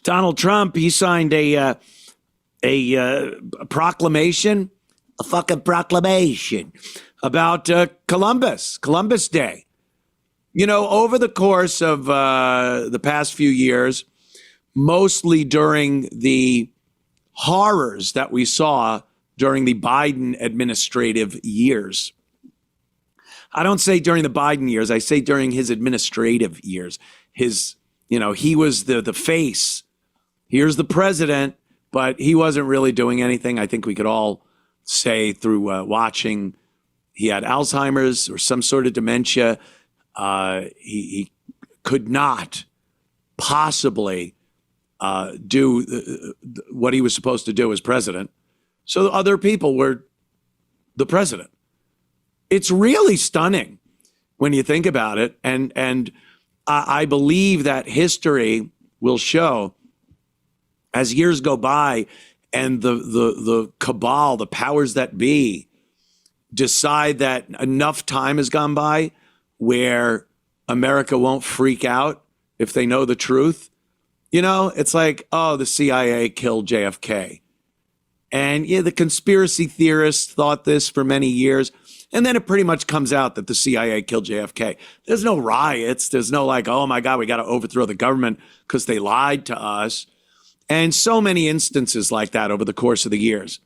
Donald Trump, he signed a proclamation, a fucking proclamation about Columbus Day. You know, over the course of the past few years, mostly during the horrors that we saw during the Biden administrative years. I don't say during the Biden years, I say during his administrative years. He was the face. Here's the president, but he wasn't really doing anything. I think we could all say through watching, he had Alzheimer's or some sort of dementia. He could not possibly do what he was supposed to do as president. So other people were the president. It's really stunning when you think about it. And I believe that history will show as years go by and the cabal, the powers that be, decide that enough time has gone by where America won't freak out if they know the truth. You know, it's like, oh, the CIA killed JFK. And yeah, the conspiracy theorists thought this for many years. And then it pretty much comes out that the CIA killed JFK. There's no riots. There's no like, oh my God, we got to overthrow the government because they lied to us. And so many instances like that over the course of the years.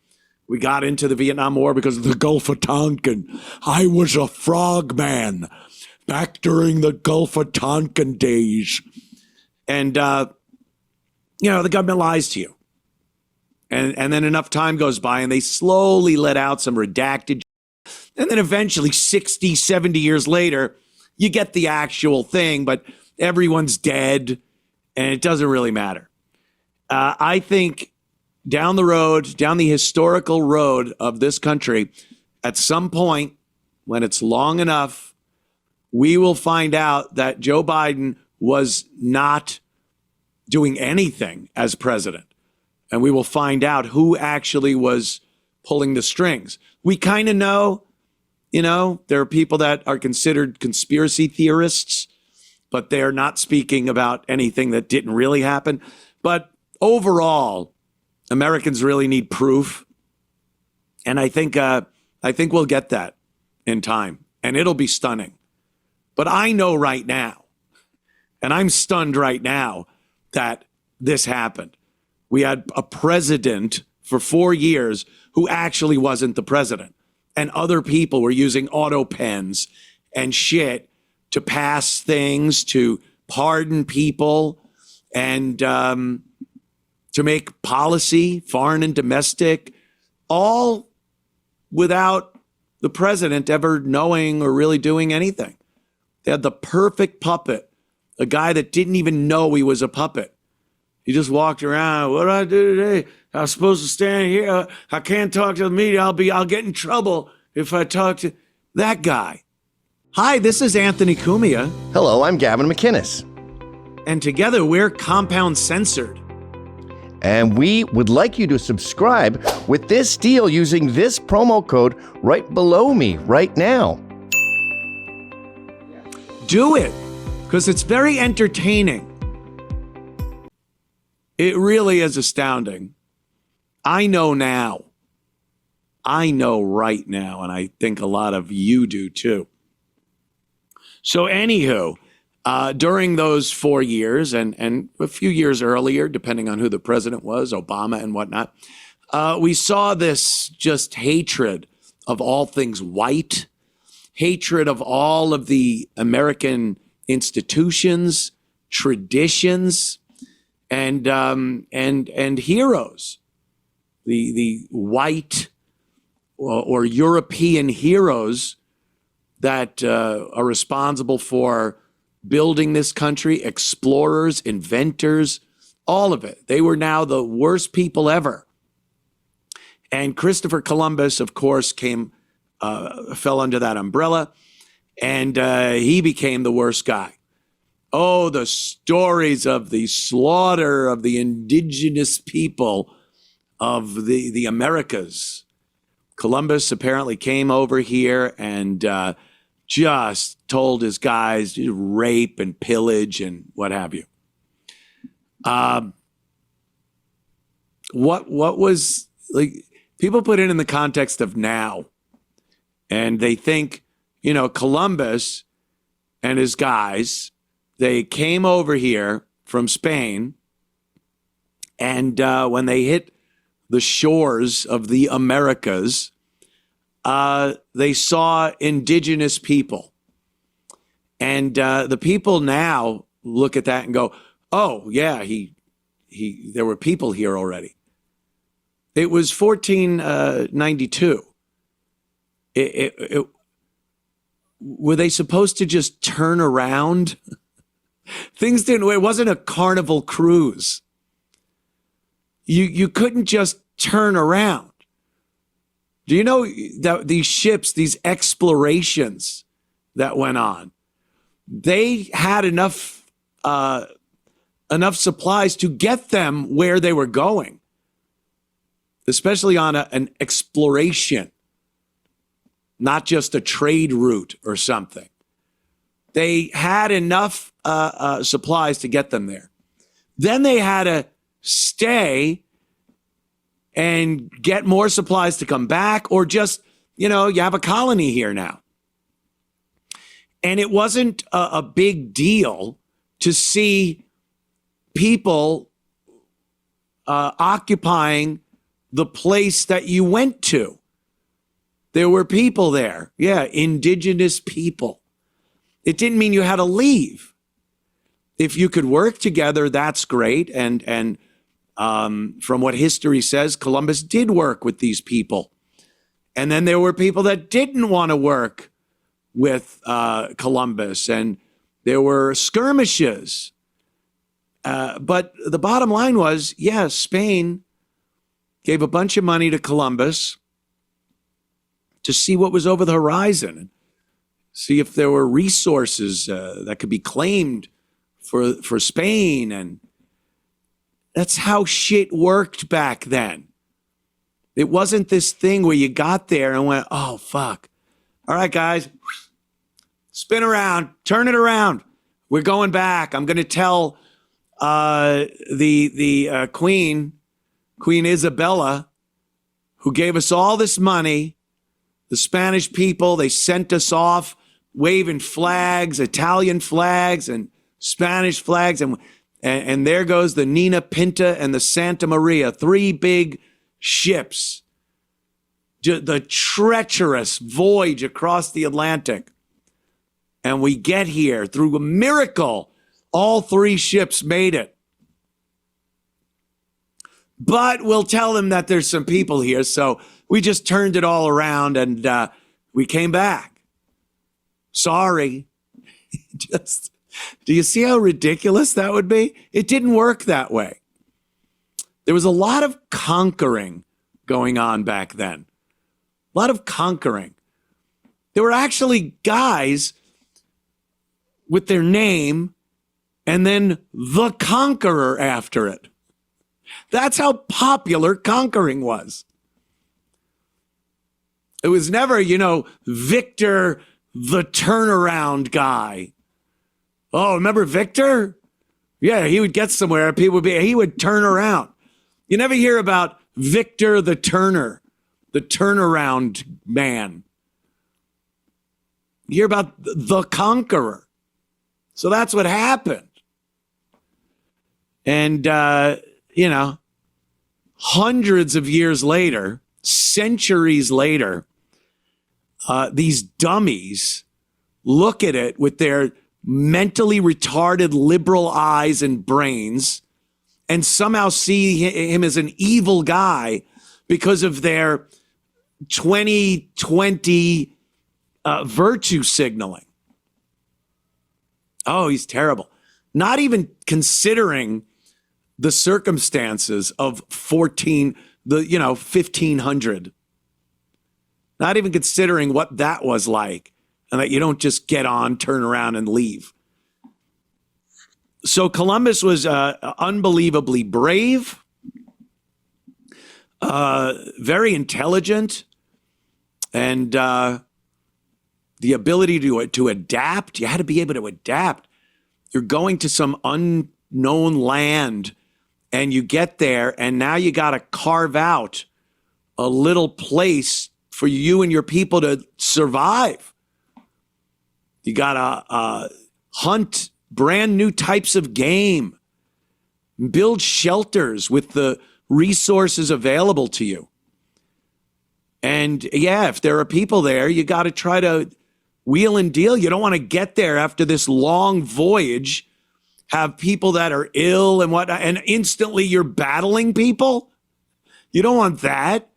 We got into the Vietnam War because of the Gulf of Tonkin. I was a frogman back during the Gulf of Tonkin days. And, the government lies to you. And then enough time goes by and they slowly let out some redacted. And then eventually 60, 70 years later, you get the actual thing, but everyone's dead and it doesn't really matter. I think down the road, down the historical road of this country, at some point when it's long enough, we will find out that Joe Biden was not doing anything as president. And we will find out who actually was pulling the strings. We kind of know, there are people that are considered conspiracy theorists, but they're not speaking about anything that didn't really happen. But overall, Americans really need proof. And I think we'll get that in time, and it'll be stunning. But I know right now, and I'm stunned right now, that this happened. We had a president for 4 years who actually wasn't the president. And other people were using auto pens and shit to pass things, to pardon people, and to make policy, foreign and domestic, all without the president ever knowing or really doing anything. They had the perfect puppet, a guy that didn't even know he was a puppet. He just walked around. What do I do today? I'm supposed to stand here. I can't talk to the media. I'll get in trouble if I talk to that guy. Hi, this is Anthony Cumia. Hello, I'm Gavin McInnes. And together we're Compound Censored. And we would like you to subscribe with this deal using this promo code right below me right now. Do it, because it's very entertaining. It really is astounding. I know now. I know right now, and I think a lot of you do too. So anywho, during those 4 years and a few years earlier, depending on who the president was, Obama and whatnot, we saw this just hatred of all things white, hatred of all of the American institutions, traditions, and heroes, the white or European heroes that are responsible for building this country, explorers, inventors, all of it. They were now the worst people ever. And Christopher Columbus, of course, fell under that umbrella, and he became the worst guy. Oh, the stories of the slaughter of the indigenous people of the Americas. Columbus apparently came over here and just told his guys to rape and pillage and what have you. what was like, people put it in the context of now, and they think, Columbus and his guys, they came over here from Spain, and when they hit the shores of the Americas, they saw indigenous people. And the people now look at that and go, oh, yeah, there were people here already. It was 1492. Were they supposed to just turn around? Things didn't, it wasn't a Carnival cruise. You couldn't just turn around. Do you know that these ships, these explorations that went on, they had enough supplies to get them where they were going, especially on an exploration, not just a trade route or something. They had enough supplies to get them there. Then they had to stay and get more supplies to come back, or just, you have a colony here now. And it wasn't a big deal to see people occupying the place that you went to. There were people there. Yeah, indigenous people. It didn't mean you had to leave. If you could work together, that's great. And from what history says, Columbus did work with these people. And then there were people that didn't want to work with Columbus, and there were skirmishes. But the bottom line was, Spain gave a bunch of money to Columbus to see what was over the horizon, and see if there were resources that could be claimed for Spain. And that's how shit worked back then. It wasn't this thing where you got there and went, oh, fuck. All right, guys, spin around, turn it around. We're going back. I'm going to tell the Queen Isabella, who gave us all this money, the Spanish people, they sent us off waving flags, Italian flags and Spanish flags. And there goes the Nina Pinta and the Santa Maria, 3 big ships. The treacherous voyage across the Atlantic. And we get here through a miracle. All 3 ships made it. But we'll tell them that there's some people here. So we just turned it all around and we came back. Sorry. Do you see how ridiculous that would be? It didn't work that way. There was a lot of conquering going on back then. A lot of conquering. There were actually guys with their name and then the Conqueror after it. That's how popular conquering was. It was never, Victor the turnaround guy. Oh, remember Victor? Yeah, he would get somewhere. He would turn around. You never hear about Victor the Turner, the turnaround man. You hear about the Conqueror. So that's what happened. And, hundreds of years later, centuries later, these dummies look at it with their mentally retarded liberal eyes and brains and somehow see him as an evil guy because of their 2020 virtue signaling. Oh, he's terrible. Not even considering the circumstances of 1500. Not even considering what that was like, and that you don't just get on, turn around, and leave. So Columbus was unbelievably brave, very intelligent, and the ability to adapt. You had to be able to adapt. You're going to some unknown land, and you get there, and now you got to carve out a little place for you and your people to survive. You got to hunt brand new types of game, build shelters with the resources available to you. And yeah, if there are people there, you got to try to wheel and deal. You don't want to get there after this long voyage, have people that are ill and whatnot, and instantly you're battling people. You don't want that.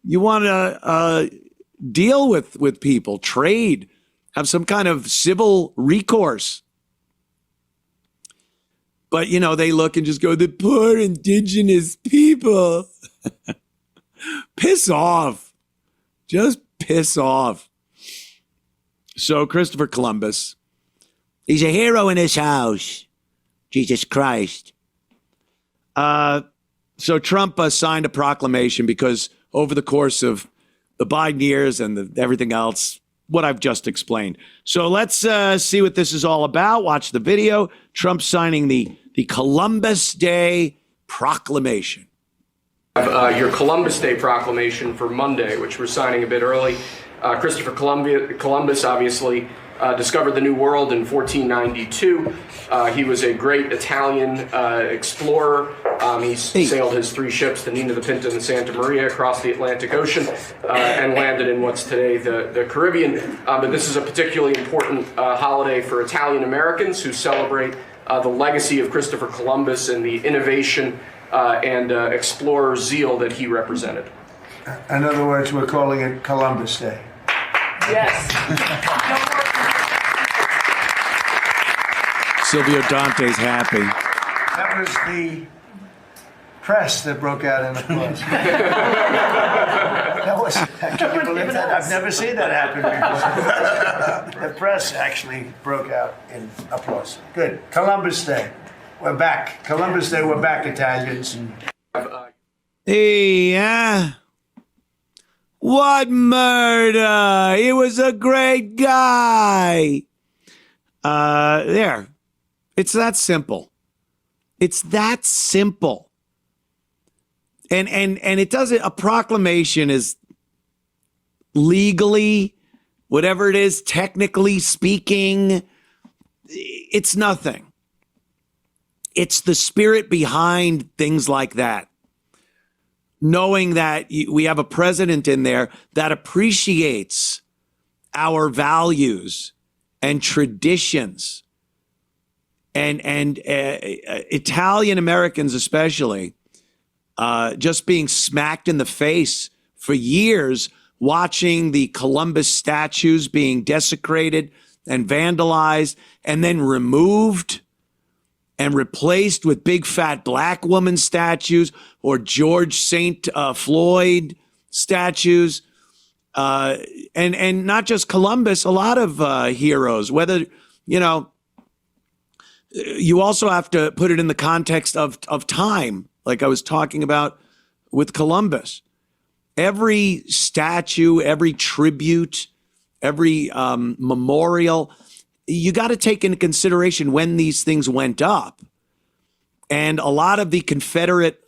You want to deal with people, trade, have some kind of civil recourse. But, you know, they look and just go, the poor indigenous people. Piss off. Just piss off. So Christopher Columbus, he's a hero in his house. Jesus Christ. So Trump signed a proclamation because over the course of the Biden years and everything else, what I've just explained. So let's see what this is all about. Watch the video. Trump signing the Columbus Day Proclamation. Your Columbus Day Proclamation for Monday, which we're signing a bit early. Christopher Columbus obviously discovered the New World in 1492. He was a great Italian explorer. He sailed his 3 ships, the Nina, the Pinta, and the Santa Maria, across the Atlantic Ocean and landed in what's today the Caribbean. But this is a particularly important holiday for Italian Americans who celebrate the legacy of Christopher Columbus and the innovation and explorer zeal that he represented. In other words, we're calling it Columbus Day. Yes. Silvio Dante's happy. That was the press that broke out in applause. Can you believe that? I've never seen that happen before. The press actually broke out in applause. Good. Columbus Day. We're back. Columbus Day, we're back, Italians. Yeah. What murder? He was a great guy. There. It's that simple. It's that simple. And it doesn't, a proclamation is legally, whatever it is, technically speaking, it's nothing. It's the spirit behind things like that. Knowing that we have a president in there that appreciates our values and traditions. And Italian Americans especially, just being smacked in the face for years, watching the Columbus statues being desecrated and vandalized and then removed and replaced with big fat black woman statues or George St. Floyd statues. And not just Columbus, a lot of heroes, whether, you know, you also have to put it in the context of time, like I was talking about with Columbus. Every statue, every tribute, every memorial, you got to take into consideration when these things went up. And a lot of the Confederate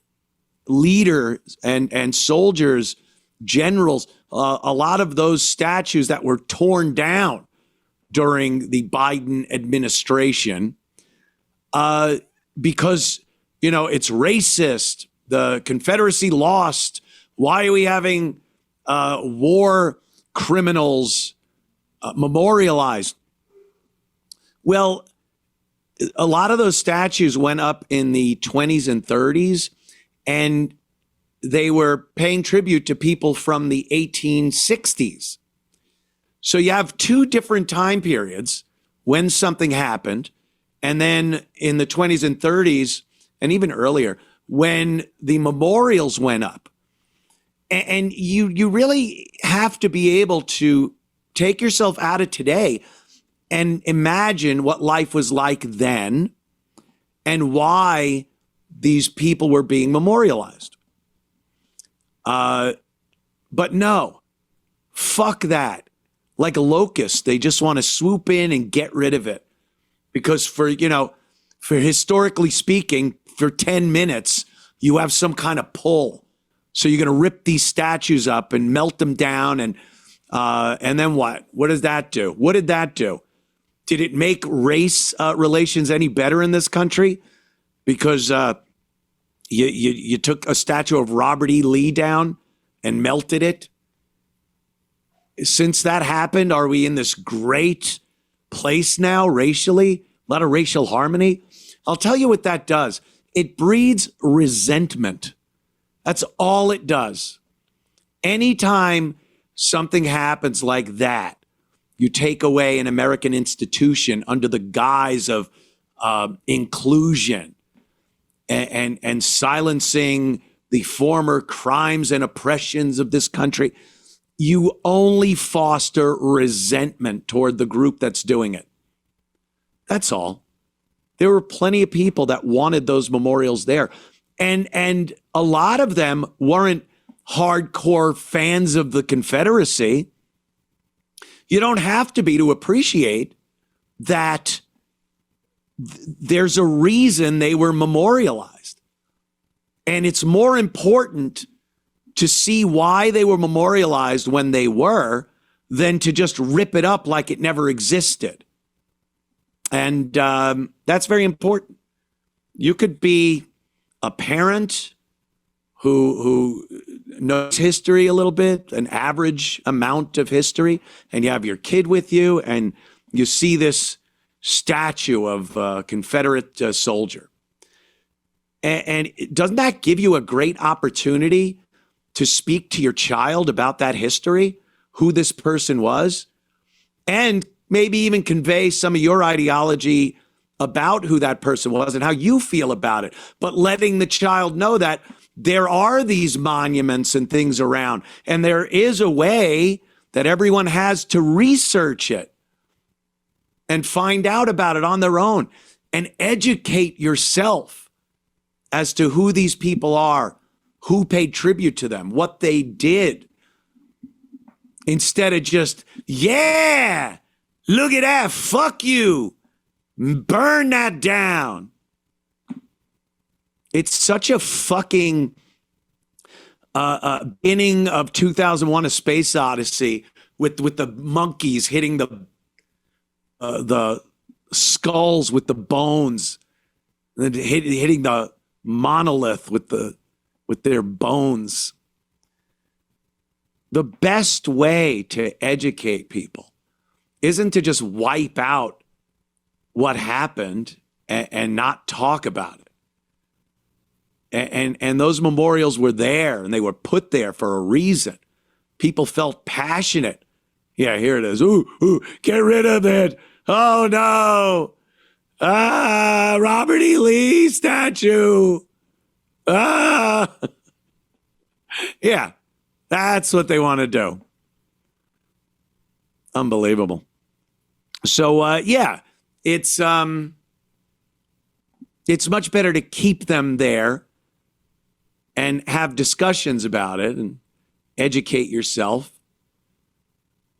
leaders and soldiers, generals, a lot of those statues that were torn down during the Biden administration, because, you know, it's racist. The Confederacy lost. Why are we having war criminals memorialized? Well, a lot of those statues went up in the 20s and 30s, and they were paying tribute to people from the 1860s. So you have 2 different time periods when something happened, and then in the 20s and 30s, and even earlier, when the memorials went up. And you really have to be able to take yourself out of today and imagine what life was like then and why these people were being memorialized. But no, fuck that. Like a locust, they just want to swoop in and get rid of it. Because for historically speaking, for 10 minutes, you have some kind of pull. So you're going to rip these statues up and melt them down. And then what? What does that do? What did that do? Did it make race relations any better in this country? Because you took a statue of Robert E. Lee down and melted it? Since that happened, are we in this great place now racially? A lot of racial harmony? I'll tell you what that does. It breeds resentment. That's all it does. Anytime something happens like that, you take away an American institution under the guise of inclusion and silencing the former crimes and oppressions of this country, you only foster resentment toward the group that's doing it. That's all. There were plenty of people that wanted those memorials there. And a lot of them weren't hardcore fans of the Confederacy. You don't have to be to appreciate that there's a reason they were memorialized. And it's more important to see why they were memorialized when they were than to just rip it up like it never existed. And that's very important. You could be a parent who knows history a little bit, an average amount of history, and you have your kid with you, and you see this statue of a Confederate soldier. And doesn't that give you a great opportunity to speak to your child about that history, who this person was, and maybe even convey some of your ideology about who that person was and how you feel about it, but letting the child know that there are these monuments and things around, and there is a way that everyone has to research it and find out about it on their own and educate yourself as to who these people are, who paid tribute to them, what they did, instead of just, yeah, look at that, fuck you, burn that down. It's such a fucking beginning of 2001: A Space Odyssey with the monkeys hitting the skulls with the bones, and then hitting the monolith with their bones. The best way to educate people isn't to just wipe out what happened and not talk about it. And those memorials were there, and they were put there for a reason. People felt passionate. Yeah, here it is. Ooh, get rid of it. Oh, no. Robert E. Lee statue. Yeah, that's what they want to do. Unbelievable. So, yeah, it's much better to keep them there and have discussions about it and educate yourself.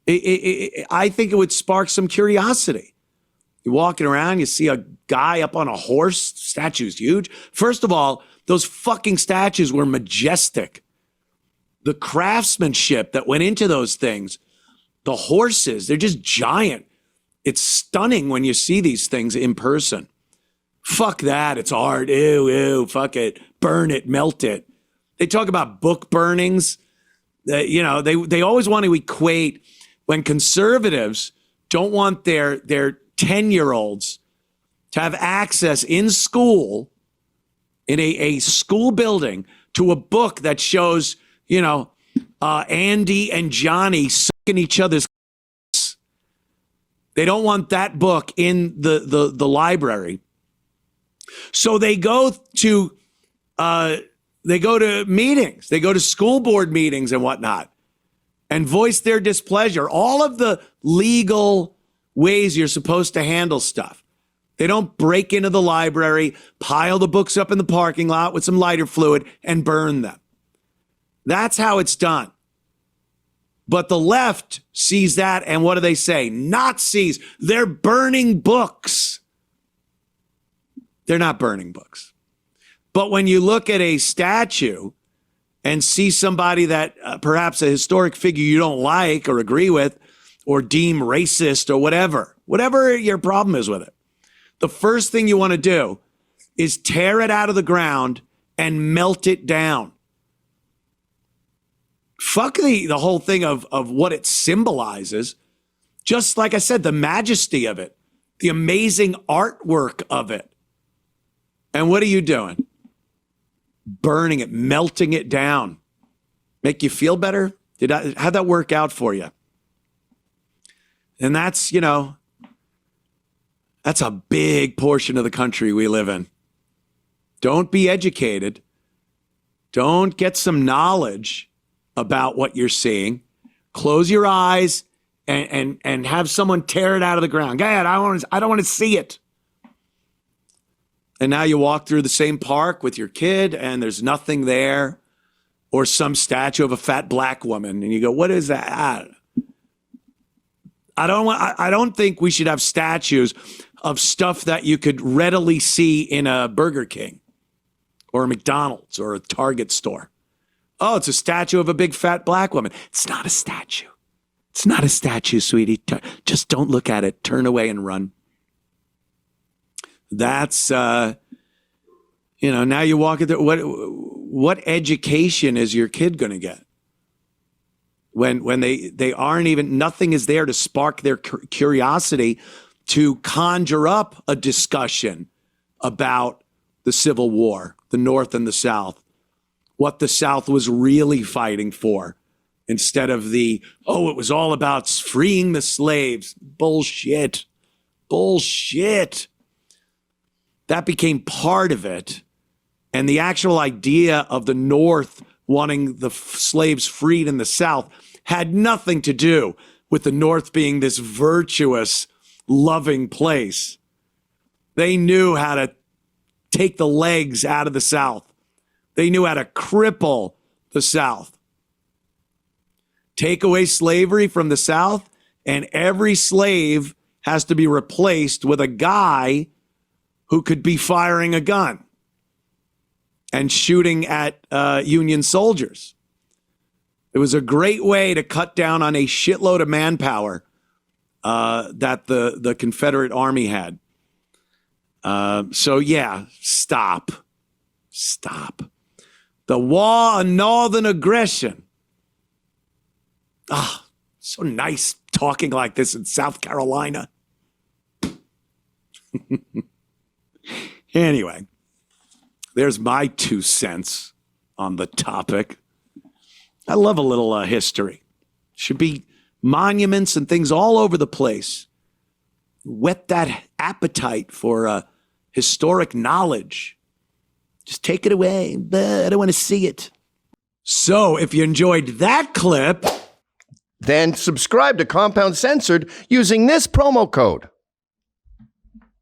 I think it would spark some curiosity. You're walking around, you see a guy up on a horse, statue's huge. First of all, those fucking statues were majestic. The craftsmanship that went into those things, the horses, they're just giant. It's stunning when you see these things in person. Fuck that, it's art, ew, fuck it, burn it, melt it. They talk about book burnings. They always want to equate when conservatives don't want their 10-year-olds to have access in school, in a school building, to a book that shows, Andy and Johnny sucking each other's. They don't want that book in the library. So they go to meetings. They go to school board meetings and whatnot and voice their displeasure. All of the legal ways you're supposed to handle stuff. They don't break into the library, pile the books up in the parking lot with some lighter fluid and burn them. That's how it's done. But the left sees that, and what do they say? Nazis, they're burning books. They're not burning books. But when you look at a statue and see somebody that perhaps a historic figure you don't like or agree with or deem racist or whatever your problem is with it, the first thing you want to do is tear it out of the ground and melt it down. Fuck the whole thing of what it symbolizes. Just like I said, the majesty of it, the amazing artwork of it. And what are you doing? Burning it, melting it down. Make you feel better? How'd that work out for you? And that's, that's a big portion of the country we live in. Don't be educated. Don't get some knowledge about what you're seeing. Close your eyes and have someone tear it out of the ground. God, I don't want to see it. And now you walk through the same park with your kid and there's nothing there, or some statue of a fat black woman, and you go, what is that? I don't think we should have statues of stuff that you could readily see in a Burger King or a McDonald's or a Target store. Oh, it's a statue of a big fat black woman. It's not a statue. It's not a statue, sweetie. Just don't look at it. Turn away and run. That's, now you walk into what education is your kid going to get? When they aren't even, nothing is there to spark their curiosity to conjure up a discussion about the Civil War, the North and the South, what the South was really fighting for, instead of it was all about freeing the slaves. Bullshit. That became part of it. And the actual idea of the North wanting the slaves freed in the South had nothing to do with the North being this virtuous, loving place. They knew how to take the legs out of the South. They knew how to cripple the South. Take away slavery from the South, and every slave has to be replaced with a guy who could be firing a gun and shooting at Union soldiers. It was a great way to cut down on a shitload of manpower that the Confederate Army had. So yeah, stop. The war on Northern aggression. So nice talking like this in South Carolina. Anyway, there's my 2 cents on the topic. I love a little history. Should be monuments and things all over the place. Whet that appetite for historic knowledge. Just take it away. I don't want to see it. So if you enjoyed that clip, Then subscribe to Compound Censored using this promo code.